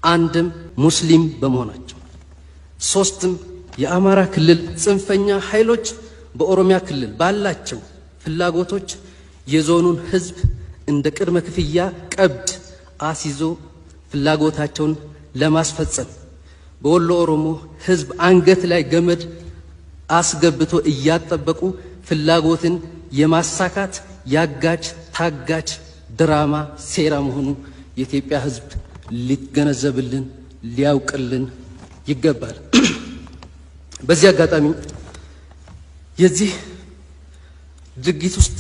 አንድም ሙስሊም በመሆናቸው፣ ሶስትም የአማራ ክልል ጽንፈኛ ኃይሎች በኦሮሚያ ክልል ባላቸው ፍላጎቶች የዞኑን ህዝብ እንደ ቅድመ ክፍያ ቀብድ አስይዞ ፍላጎታቸውን ለማስፈጸም በወሎ ኦሮሞ ህዝብ አንገት ላይ ገመድ አስገብቶ እያጠበቁ ፍላጎትን የማሳካት ያጋች ታጋች ድራማ ሴራ መሆኑ የኢትዮጵያ ህዝብ ሊገነዘብልን ሊያውቅልን ይገባል። በዚህ አጋጣሚ የዚህ ድርጊት ውስጥ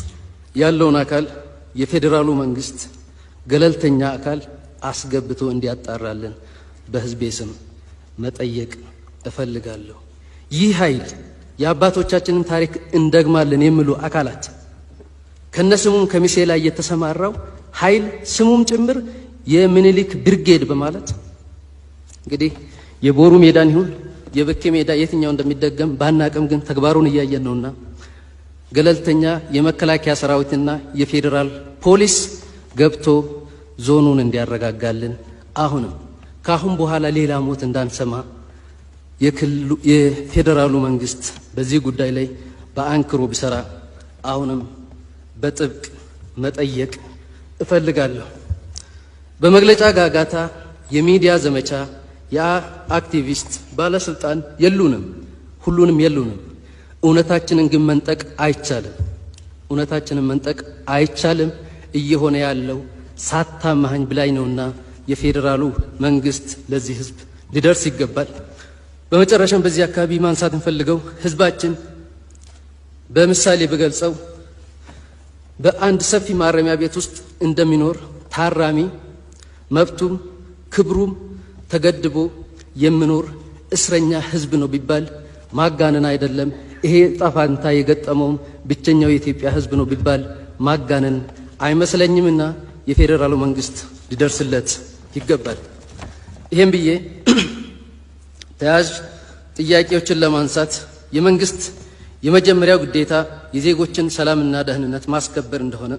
ያለውን አካል የፌዴራሉ መንግስት ገለልተኛ አካል አስገብቶ እንዲያጣራልን በህዝቤ ስም መጠየቅ እፈልጋለሁ። ይህ ኃይል የአባቶቻችንን ታሪክ እንደግማለን የሚሉ አካላት ከነስሙም ከሚሴ ላይ የተሰማራው ኃይል ስሙም ጭምር የምኒልክ ብርጌድ በማለት እንግዲህ የቦሩ ሜዳን ይሁን የበኬ ሜዳ የትኛው እንደሚደገም ባናቅም ግን ተግባሩን እያየን ነውና ገለልተኛ የመከላከያ ሰራዊትና የፌዴራል ፖሊስ ገብቶ ዞኑን እንዲያረጋጋልን አሁንም ካሁን በኋላ ሌላ ሞት እንዳንሰማ የፌዴራሉ መንግስት በዚህ ጉዳይ ላይ በአንክሮ ቢሰራ አሁንም በጥብቅ መጠየቅ እፈልጋለሁ። በመግለጫ ጋጋታ የሚዲያ ዘመቻ የአክቲቪስት ባለስልጣን የሉንም፣ ሁሉንም የሉንም። እውነታችንን ግን መንጠቅ አይቻልም። እውነታችንን መንጠቅ አይቻልም። እየሆነ ያለው ሳታማኸኝ ብላኝ ነውና የፌዴራሉ መንግስት ለዚህ ህዝብ ሊደርስ ይገባል። በመጨረሻም በዚህ አካባቢ ማንሳት እንፈልገው ህዝባችን በምሳሌ በገልጸው በአንድ ሰፊ ማረሚያ ቤት ውስጥ እንደሚኖር ታራሚ መብቱም ክብሩም ተገድቦ የሚኖር እስረኛ ህዝብ ነው ቢባል ማጋነን አይደለም። ይሄ ጣፋንታ የገጠመውም ብቸኛው የኢትዮጵያ ህዝብ ነው ቢባል ማጋነን አይመስለኝምና የፌዴራሉ መንግስት ሊደርስለት ይገባል። ይሄን ብዬ ተያዥ ጥያቄዎችን ለማንሳት የመንግስት የመጀመሪያው ግዴታ የዜጎችን ሰላምና ደህንነት ማስከበር እንደሆነ